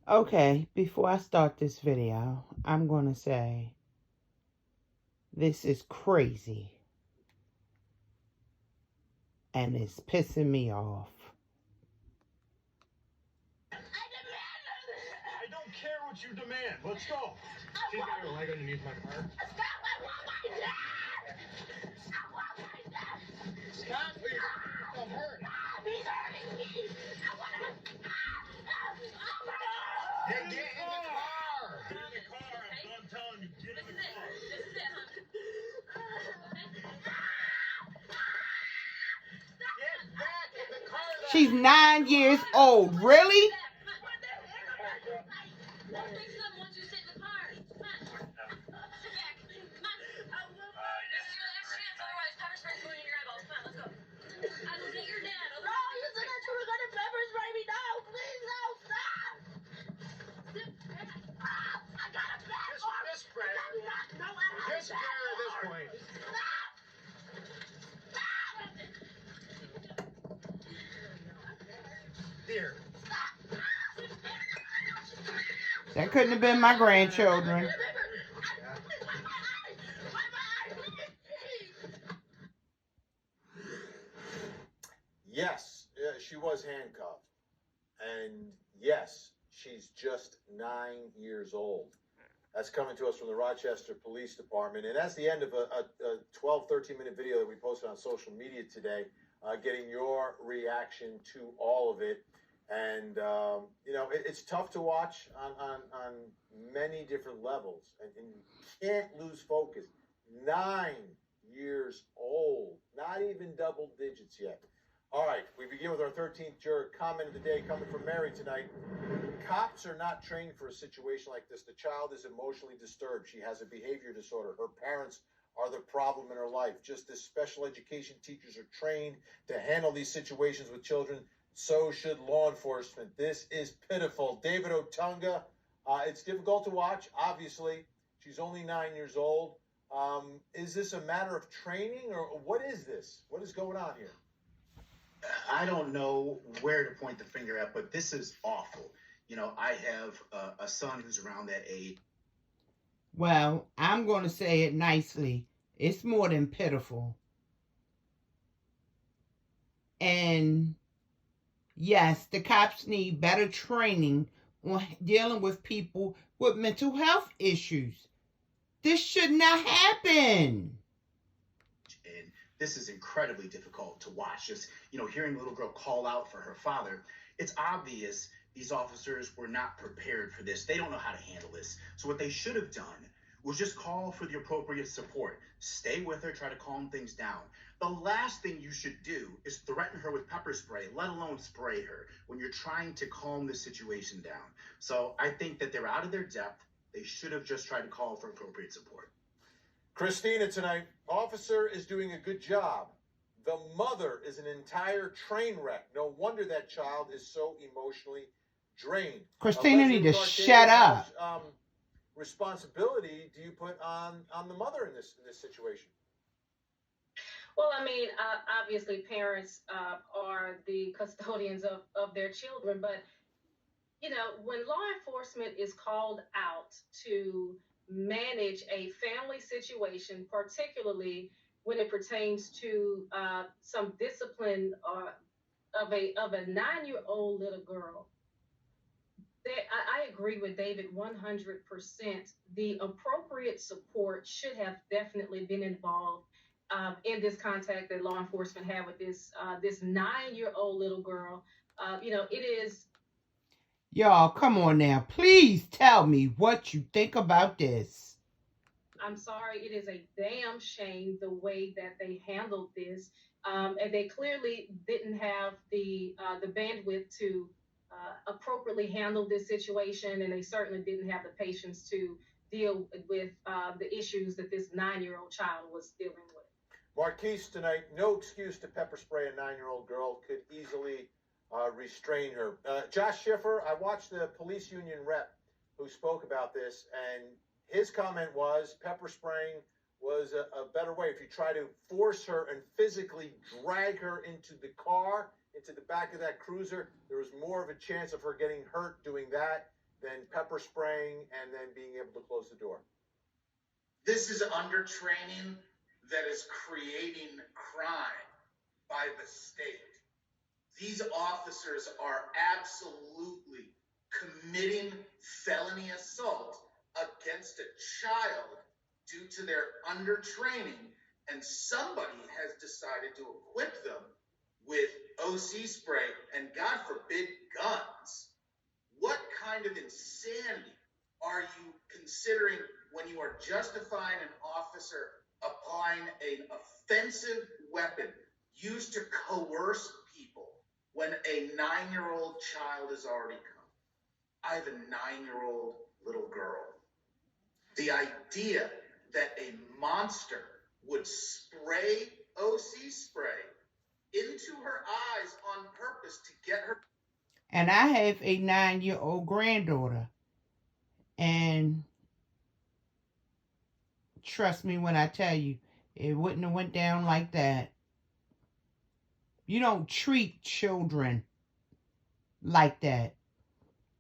Okay, before I start this video, I'm going to say this is crazy and it's pissing me off. I don't care what you demand. Let's go. She's got her leg underneath my car. Stop! I want my dad! I want my dad! Scott, I'm hurt. He's hurting me! I want to... Hey, get in the car! Get in the car. I'm telling you, get in the car. This is it, honey. Get back in the car. She's 9 years old. Really? We'll fix it up once you sit in the car. Come on. Sit back. Come on. This is your last chance, otherwise pepper spray's going in your eyeballs. Come on, let's go. I will get your dad. No, you said that you were gonna pepper spray me. No, please, no, stop. I got a bad arm. This spray. No, Just get her at this point. Here. That couldn't have been my grandchildren. Yes, she was handcuffed. And yes, she's just 9 years old. That's coming to us from the Rochester Police Department. And that's the end of a 12, 13-minute video that we posted on social media today, getting your reaction to all of it. And, it's tough to watch on many different levels. And you can't lose focus. 9 years old, not even double digits yet. All right, we begin with our 13th juror comment of the day coming from Mary tonight. Cops are not trained for a situation like this. The child is emotionally disturbed. She has a behavior disorder. Her parents are the problem in her life. Just as special education teachers are trained to handle these situations with children, so should law enforcement. This is pitiful. David Otunga, it's difficult to watch, obviously. She's only 9 years old. Is this a matter of training, or what is this? What is going on here? I don't know where to point the finger at, but this is awful. I have a son who's around that age. Well, I'm going to say it nicely. It's more than pitiful. And yes, the cops need better training on dealing with people with mental health issues. This should not happen. And this is incredibly difficult to watch. Just, hearing the little girl call out for her father, it's obvious these officers were not prepared for this. They don't know how to handle this. So what they should have done was just call for the appropriate support. Stay with her, try to calm things down. The last thing you should do is threaten her with pepper spray, let alone spray her, when you're trying to calm the situation down. So I think that they're out of their depth. They should have just tried to call for appropriate support. Christina tonight, officer is doing a good job. The mother is an entire train wreck. No wonder that child is so emotionally drained. Christina need to shut up. Responsibility do you put on the mother in this situation? Well, obviously parents are the custodians of their children, but when law enforcement is called out to manage a family situation, particularly when it pertains to some discipline of a 9-year-old little girl, I agree with David 100%. The appropriate support should have definitely been involved in this contact that law enforcement had with this 9-year-old little girl. It is. Y'all, come on now. Please tell me what you think about this. I'm sorry. It is a damn shame the way that they handled this. And they clearly didn't have the bandwidth to appropriately handle this situation. And they certainly didn't have the patience to deal with the issues that this 9-year-old child was dealing with. Marquise tonight, no excuse to pepper spray a 9-year-old girl, could easily restrain her. Josh Schiffer, I watched the police union rep who spoke about this, and his comment was pepper spraying was a better way. If you try to force her and physically drag her into the car, into the back of that cruiser, there was more of a chance of her getting hurt doing that than pepper spraying and then being able to close the door? This is undertraining that is creating crime by the state. These officers are absolutely committing felony assault against a child due to their undertraining, and somebody has decided to equip them with OC spray and, God forbid, guns. What kind of insanity are you considering when you are justifying an officer applying an offensive weapon used to coerce people when a 9-year-old child has already come? I have a 9-year-old little girl. The idea that a monster would spray OC spray into her eyes on purpose to get her. And I have a 9-year-old granddaughter. And trust me when I tell you, it wouldn't have went down like that. You don't treat children like that,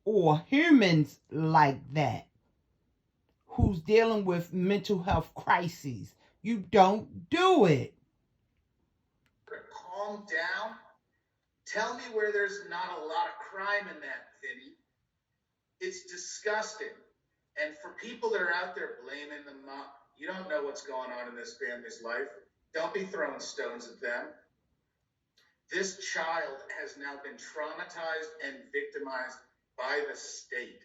or humans like that, who's dealing with mental health crises. You don't do it. Calm down. Tell me where there's not a lot of crime in that, Vinny. It's disgusting. And for people that are out there blaming the mom, you don't know what's going on in this family's life. Don't be throwing stones at them. This child has now been traumatized and victimized by the state.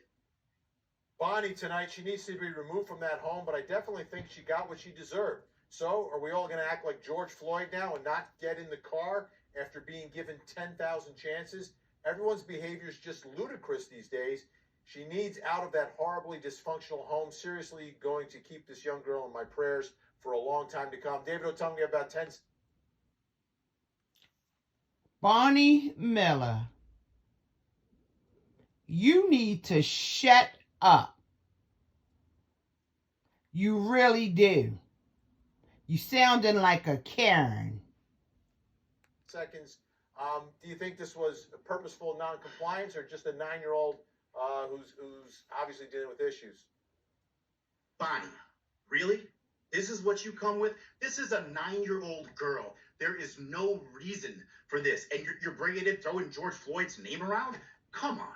Bonnie, tonight, she needs to be removed from that home, but I definitely think she got what she deserved. So, are we all going to act like George Floyd now and not get in the car after being given 10,000 chances? Everyone's behavior is just ludicrous these days. She needs out of that horribly dysfunctional home. Seriously going to keep this young girl in my prayers for a long time to come. David Otunga, we have about 10 seconds. Bonnie Miller, you need to shut up. You really do. You sounding like a Karen. Seconds. Do you think this was a purposeful non-compliance or just a 9-year-old who's obviously dealing with issues? Bonnie, really? This is what you come with? This is a 9-year-old girl. There is no reason for this. And you're bringing it, throwing George Floyd's name around? Come on.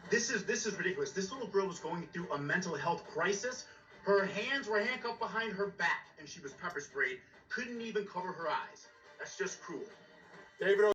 This is ridiculous. This little girl was going through a mental health crisis. Her hands were handcuffed behind her back, and she was pepper sprayed. Couldn't even cover her eyes. That's just cruel. David